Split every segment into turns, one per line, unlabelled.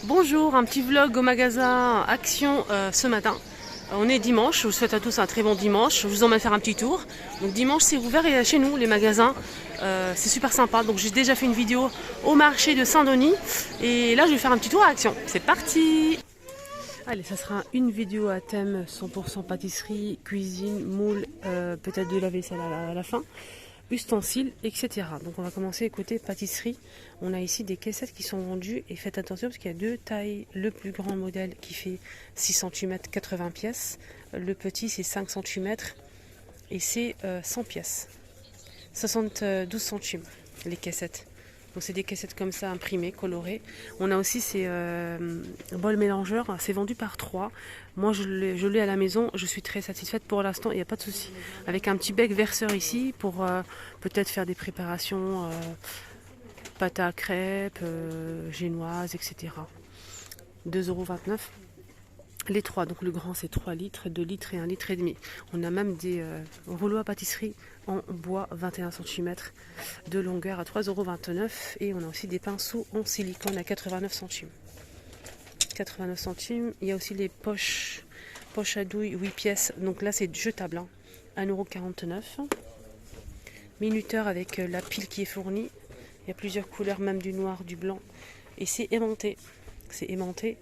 Bonjour, un petit vlog au magasin Action ce matin. On est dimanche, je vous souhaite à tous un très bon dimanche. Je vous emmène faire un petit tour. Donc dimanche c'est ouvert chez nous, les magasins. C'est super sympa. Donc j'ai déjà fait une vidéo au marché de Saint-Denis. Et là je vais faire un petit tour à Action. C'est parti! Allez, ça sera une vidéo à thème 100% pâtisserie, cuisine, moule, peut-être de la vaisselle à la fin, ustensiles, etc. Donc on va commencer côté pâtisserie. On a ici des caissettes qui sont vendues et faites attention parce qu'il y a deux tailles. Le plus grand modèle qui fait 6 cm 80 pièces, le petit c'est 5 cm et c'est 100 pièces, 72 centimes les caissettes. Donc c'est des caissettes comme ça imprimées, colorées. On a aussi ces bols mélangeurs, c'est vendu par 3. Moi je l'ai à la maison, je suis très satisfaite pour l'instant, il n'y a pas de souci. Avec un petit bec verseur ici pour peut-être faire des préparations, pâte à crêpes, génoises, etc. 2,29 €. Les 3, donc le grand c'est 3 litres, 2 litres et 1 litre et demi. On a même des rouleaux à pâtisserie en bois 21 cm de longueur à 3,29 € et on a aussi des pinceaux en silicone à 89 centimes. 89 centimes. Il y a aussi les poches à douille 8 pièces, donc là c'est jetable, hein. 1,49 €. Minuteur avec la pile qui est fournie. Il y a plusieurs couleurs, même du noir, du blanc. Et c'est aimanté. C'est aimanté.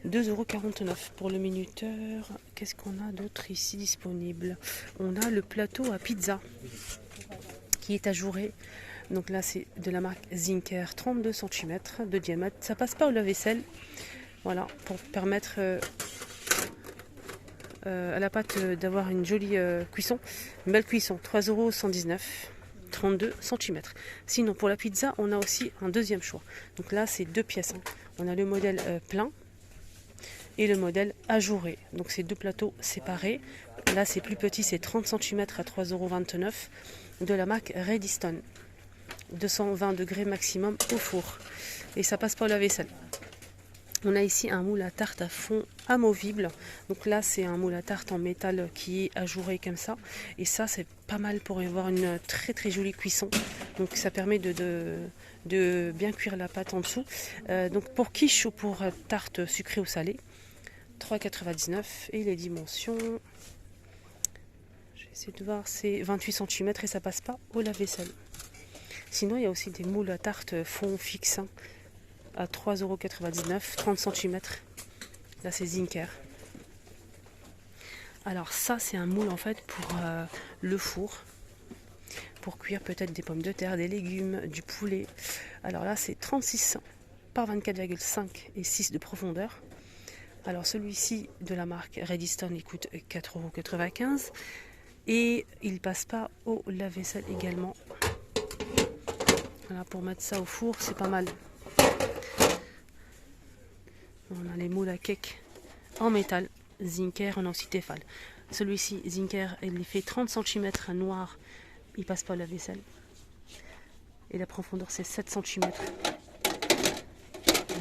2,49 € pour le minuteur. Qu'est-ce qu'on a d'autre ici disponible? On a le plateau à pizza qui est ajouré. Donc là c'est de la marque Zinker, 32 cm de diamètre. Ça passe pas au lave-vaisselle. Voilà, pour permettre à la pâte d'avoir une jolie cuisson. Une belle cuisson. 3,119 €. 32 cm. Sinon pour la pizza on a aussi un deuxième choix. Donc là c'est 2 pièces, hein. On a le modèle plein et le modèle ajouré. Donc c'est deux plateaux séparés. Là c'est plus petit, c'est 30 cm à 3,29 € de la marque Redstone. 220 degrés maximum au four. Et ça passe pas au lave-vaisselle. On a ici un moule à tarte à fond amovible. Donc là c'est un moule à tarte en métal qui est ajouré comme ça. Et ça c'est pas mal pour avoir une très très jolie cuisson. Donc ça permet de bien cuire la pâte en dessous. Donc pour quiche ou pour tarte sucrée ou salée, 3,99 € et les dimensions, je vais essayer de voir, c'est 28 cm et ça passe pas au lave-vaisselle. Sinon il y a aussi des moules à tarte fond fixe, hein, à 3,99 €, 30 cm. Là c'est Zinker. Alors ça c'est un moule en fait pour le four, pour cuire peut-être des pommes de terre, des légumes, du poulet. Alors là c'est 36 par 24,5 et 6 de profondeur. Alors celui-ci de la marque Redstone il coûte 4,95 € et il passe pas au lave-vaisselle également. Voilà, pour mettre ça au four c'est pas mal. On a les moules à cake en métal Zinker, on a aussi Tefal. Celui-ci Zinker il fait 30 cm noir, il passe pas au lave-vaisselle. Et la profondeur c'est 7 cm.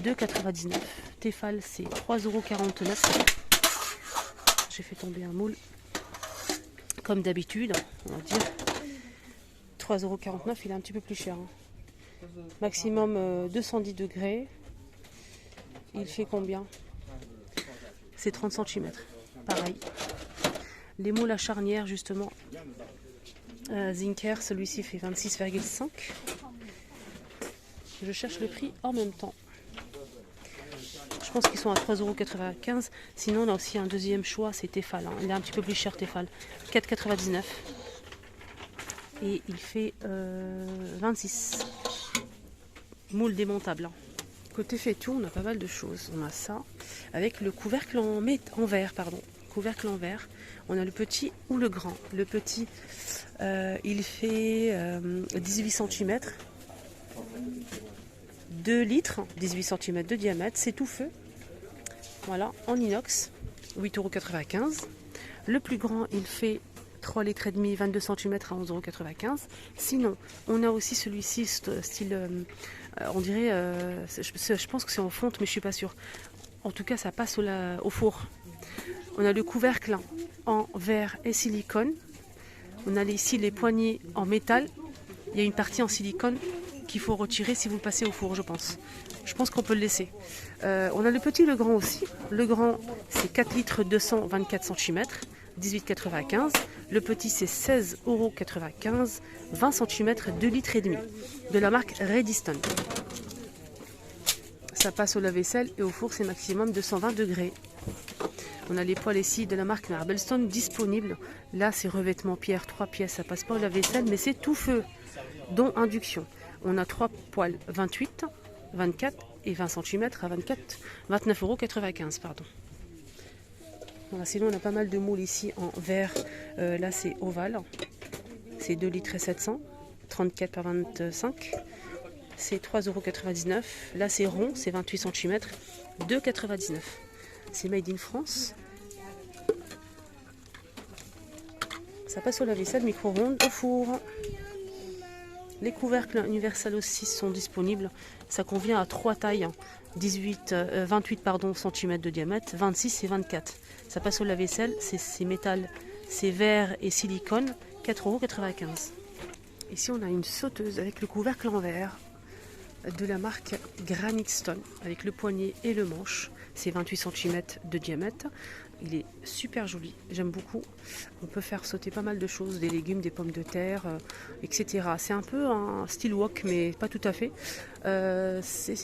2,99 €. Tefal c'est 3,49 €. J'ai fait tomber un moule comme d'habitude, on va dire 3,49 €. Il est un petit peu plus cher, hein. Maximum 210 degrés. Il fait combien? C'est 30 cm. Pareil. Les moules à charnière justement, Zinker, celui-ci fait 26,5 €. Je cherche le prix en même temps. Je pense qu'ils sont à 3,95 €. Sinon, on a aussi un deuxième choix, c'est Tefal, hein. Il est un petit peu plus cher, Tefal. 4,99 €. Et il fait 26. Moule démontable, hein. Côté faitout, on a pas mal de choses. On a ça, avec le couvercle en verre, pardon. Couvercle en verre. On a le petit ou le grand. Le petit, il fait 18 cm. 2 litres, 18 cm de diamètre, c'est tout feu. Voilà, en inox, 8,95 €. Le plus grand, il fait 3 litres et demi, 22 cm à 11,95 €. Sinon, on a aussi celui-ci, style, on dirait, je pense que c'est en fonte, mais je suis pas sûre. En tout cas, ça passe au four. On a le couvercle en verre et silicone. On a ici les poignées en métal. Il y a une partie en silicone qu'il faut retirer si vous le passez au four, je pense. Je pense qu'on peut le laisser. On a le petit, le grand aussi. Le grand, c'est 4 litres 224 cm, 18,95. Le petit, c'est 16,95 €, 20 cm, 2 litres et demi. De la marque Rediston. Ça passe au lave-vaisselle et au four, c'est maximum 220 degrés. On a les poêles ici de la marque Marblestone disponibles. Là, c'est revêtement pierre, 3 pièces. Ça passe pas au lave-vaisselle, mais c'est tout feu, dont induction. On a 3 poêles 28, 24 et 20 cm à 29,95 €. Pardon. Voilà, sinon, on a pas mal de moules ici en verre. Là, c'est ovale. C'est 2 litres et 700, 34 par 25. C'est 3,99 €. Là, c'est rond, c'est 28 cm, 2,99 €. C'est made in France. Ça passe au lave-vaisselle, micro-ondes, au four. Les couvercles universels aussi sont disponibles. Ça convient à 3 tailles, 28 cm de diamètre, 26 et 24. Ça passe au lave-vaisselle, c'est métal, c'est verre et silicone, 4,95 €. Ici, on a une sauteuse avec le couvercle en verre de la marque Granite Stone avec le poignet et le manche. C'est 28 cm de diamètre. Il est super joli, j'aime beaucoup. On peut faire sauter pas mal de choses, des légumes, des pommes de terre, etc. C'est un peu un style wok, mais pas tout à fait. C'est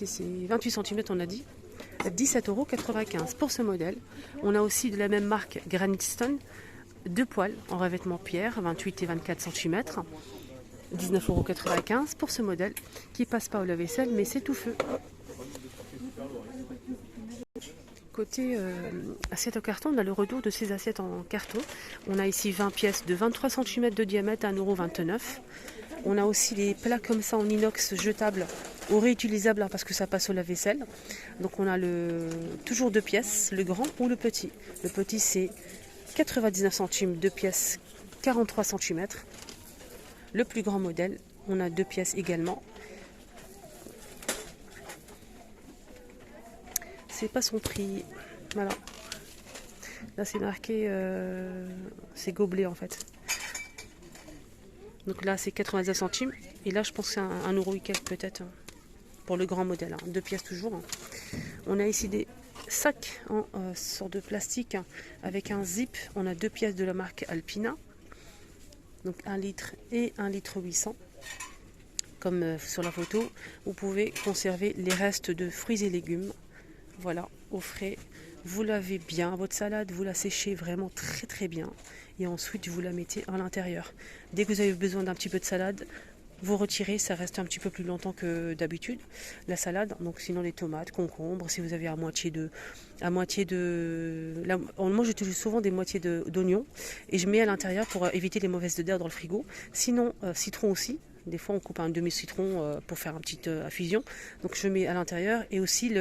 28 cm, on a dit. 17,95 € pour ce modèle. On a aussi de la même marque Granite Stone, 2 poêles en revêtement pierre, 28 et 24 cm. 19,95 € pour ce modèle qui passe pas au lave-vaisselle, mais c'est tout feu. Côté assiette en carton, on a le retour de ces assiettes en carton. On a ici 20 pièces de 23 cm de diamètre à 1,29 €. On a aussi les plats comme ça en inox jetables ou réutilisables parce que ça passe au lave-vaisselle. Donc on a toujours 2 pièces, le grand ou le petit. Le petit c'est 99 centimes, 2 pièces 43 cm. Le plus grand modèle, on a 2 pièces également. C'est pas son prix. Voilà. Là c'est marqué, c'est gobelet en fait. Donc là c'est 99 centimes. Et là je pense que c'est 1 € et quelques peut-être. Pour le grand modèle. 2 pièces toujours. On a ici des sacs en sorte de plastique avec un zip. On a 2 pièces de la marque Alpina. Donc 1 litre et 1 litre 800. Comme sur la photo. Vous pouvez conserver les restes de fruits et légumes. Voilà, au frais. Vous lavez bien votre salade, vous la séchez vraiment très très bien. Et ensuite, vous la mettez à l'intérieur. Dès que vous avez besoin d'un petit peu de salade, vous retirez, ça reste un petit peu plus longtemps que d'habitude. La salade, donc sinon les tomates, concombres, si vous avez moi j'utilise souvent des moitiés d'oignons et je mets à l'intérieur pour éviter les mauvaises odeurs dans le frigo. Sinon, citron aussi. Des fois, on coupe un demi-citron pour faire une petite infusion. Donc, je mets à l'intérieur et aussi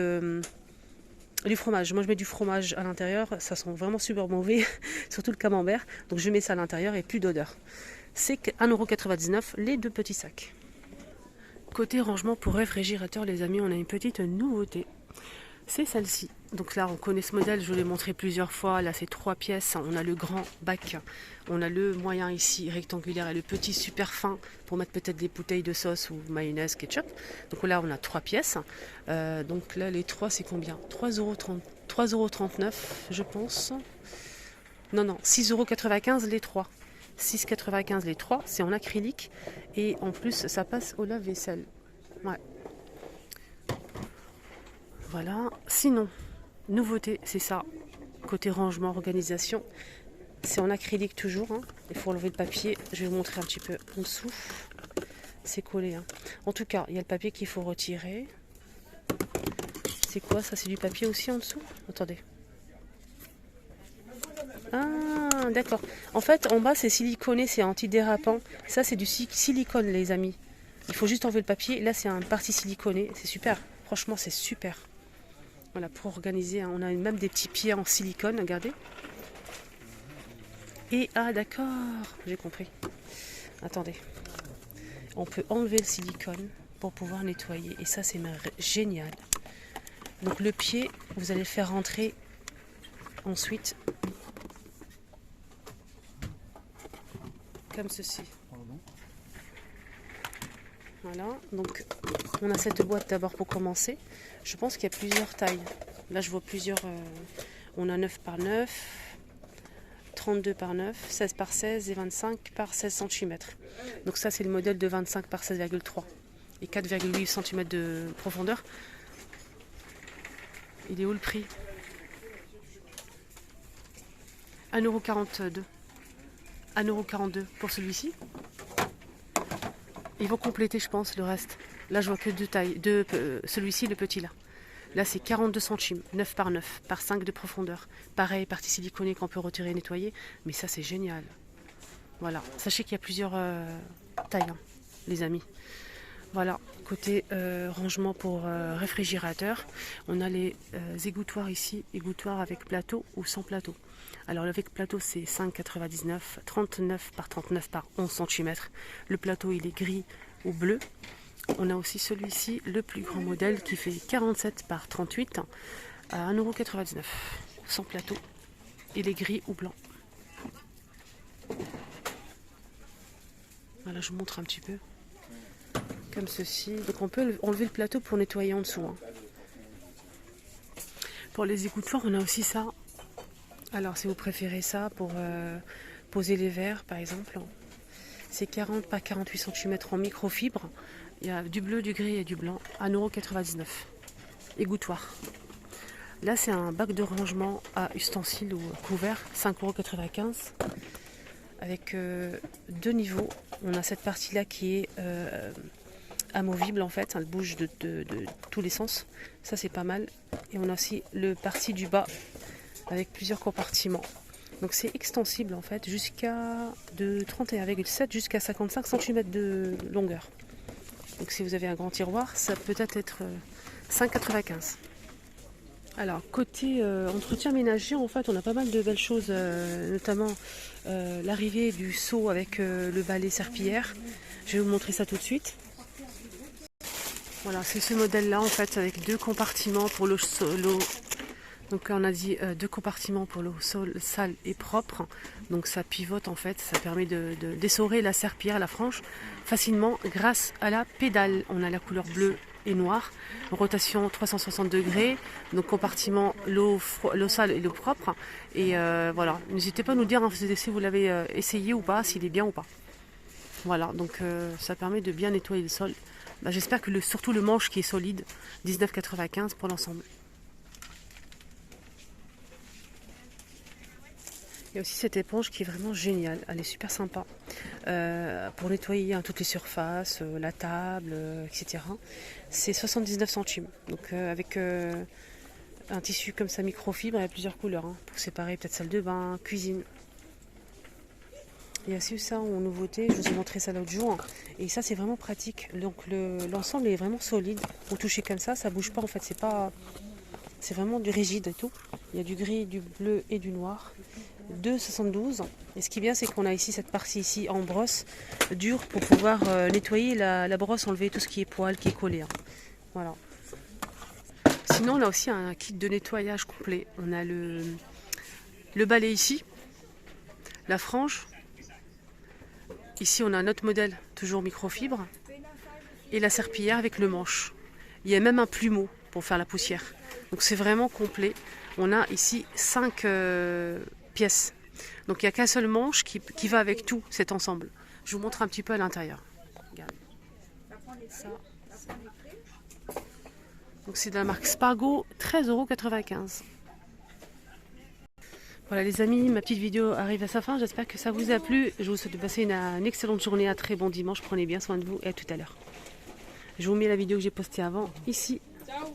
du fromage. Moi, je mets du fromage à l'intérieur. Ça sent vraiment super mauvais, surtout le camembert. Donc, je mets ça à l'intérieur et plus d'odeur. C'est 1,99 € les 2 petits sacs. Côté rangement pour réfrigérateur, les amis, on a une petite nouveauté. C'est celle-ci. Donc là, on connaît ce modèle, je vous l'ai montré plusieurs fois. Là, c'est 3 pièces. On a le grand bac, on a le moyen ici, rectangulaire, et le petit super fin pour mettre peut-être des bouteilles de sauce ou mayonnaise, ketchup. Donc là, on a 3 pièces. Donc là, les 3, c'est combien? 3,39 €, je pense. Non, 6,95 € les 3. 6,95 € les 3, c'est en acrylique. Et en plus, ça passe au lave-vaisselle. Ouais. Voilà. Sinon, nouveauté, c'est ça. Côté rangement, organisation, c'est en acrylique toujours. Il faut enlever le papier. Je vais vous montrer un petit peu en dessous. C'est collé. En tout cas, il y a le papier qu'il faut retirer. C'est quoi ça? C'est du papier aussi en dessous? Attendez. Ah, d'accord. En fait, en bas, c'est siliconé, c'est antidérapant. Ça, c'est du silicone, les amis. Il faut juste enlever le papier. Là, c'est une partie siliconée. C'est super. Franchement, c'est super. Voilà, pour organiser, on a même des petits pieds en silicone, regardez. Et, ah d'accord, j'ai compris. Attendez. On peut enlever le silicone pour pouvoir nettoyer. Et ça, c'est génial. Donc le pied, vous allez le faire rentrer ensuite. Comme ceci. Voilà, donc on a cette boîte d'abord pour commencer. Je pense qu'il y a plusieurs tailles. Là je vois plusieurs, on a 9 par 9, 32 par 9, 16 par 16 et 25 par 16 cm. Donc ça c'est le modèle de 25 par 16,3 et 4,8 cm de profondeur. Il est où le prix? 1,42 €. 1,42 € pour celui-ci. Ils vont compléter, je pense, le reste. Là, je vois que deux tailles. Celui-ci, le petit là. Là, c'est 42 centimes, 9 par 9, par 5 de profondeur. Pareil, partie siliconée qu'on peut retirer et nettoyer. Mais ça, c'est génial. Voilà. Sachez qu'il y a plusieurs tailles, hein, les amis. Voilà. Côté rangement pour réfrigérateur, on a les égouttoirs ici. Égouttoirs avec plateau ou sans plateau. Alors avec plateau c'est 5,99, 39 par 39 par 11 cm. Le plateau il est gris ou bleu. On a aussi celui-ci, le plus grand modèle qui fait 47 par 38 à 1,99 €. Sans plateau. Il est gris ou blanc. Voilà, je vous montre un petit peu. Comme ceci. Donc on peut enlever le plateau pour nettoyer en dessous. Hein. Pour les égouttoirs, on a aussi ça. Alors si vous préférez ça pour poser les verres par exemple, c'est 40 par 48 cm en microfibre. Il y a du bleu, du gris et du blanc, 1,99 €. Égouttoir. Là c'est un bac de rangement à ustensiles ou couverts, 5,95 € avec deux niveaux. On a cette partie là qui est amovible en fait, elle bouge de tous les sens. Ça c'est pas mal. Et on a aussi le partie du bas avec plusieurs compartiments. Donc c'est extensible en fait jusqu'à de 31,7 jusqu'à 55 cm de longueur. Donc si vous avez un grand tiroir, ça peut être 5,95 €. Alors côté entretien ménager, en fait on a pas mal de belles choses, notamment l'arrivée du seau avec le balai serpillière. Je vais vous montrer ça tout de suite. Voilà, c'est ce modèle là en fait avec deux compartiments pour l'eau. Donc on a dit deux compartiments pour l'eau sale et propre. Donc ça pivote en fait, ça permet d'essorer la serpillière, la frange, facilement grâce à la pédale. On a la couleur bleue et noire, rotation 360 degrés, donc compartiment l'eau sale et l'eau propre. Et voilà, n'hésitez pas à nous dire hein, si vous l'avez essayé ou pas, s'il est bien ou pas. Voilà, donc ça permet de bien nettoyer le sol. Bah, j'espère que surtout le manche qui est solide, 19,95 € pour l'ensemble. Il y a aussi cette éponge qui est vraiment géniale, elle est super sympa pour nettoyer hein, toutes les surfaces, la table, etc. C'est 79 centimes, donc avec un tissu comme ça microfibre, il y a plusieurs couleurs hein, pour séparer peut-être salle de bain, cuisine. Il y a aussi ça en nouveauté, je vous ai montré ça l'autre jour, et ça c'est vraiment pratique, donc l'ensemble est vraiment solide, vous touchez comme ça bouge pas en fait, c'est vraiment du rigide et tout. Il y a du gris, du bleu et du noir. 2,72 €. Et ce qui est bien, c'est qu'on a ici cette partie ici en brosse dure pour pouvoir nettoyer la brosse, enlever tout ce qui est poil, qui est collé. Hein. Voilà. Sinon, on a aussi un kit de nettoyage complet. On a le balai ici, la frange. Ici, on a un autre modèle, toujours microfibre. Et la serpillière avec le manche. Il y a même un plumeau pour faire la poussière. Donc c'est vraiment complet. On a ici 5 pièces. Donc il n'y a qu'un seul manche qui va avec tout cet ensemble. Je vous montre un petit peu à l'intérieur. Regardez. Ça. Donc c'est de la marque Spargo, 13,95 €. Voilà les amis, ma petite vidéo arrive à sa fin. J'espère que ça vous a plu. Je vous souhaite de passer une excellente journée, un très bon dimanche. Prenez bien soin de vous et à tout à l'heure. Je vous mets la vidéo que j'ai postée avant ici.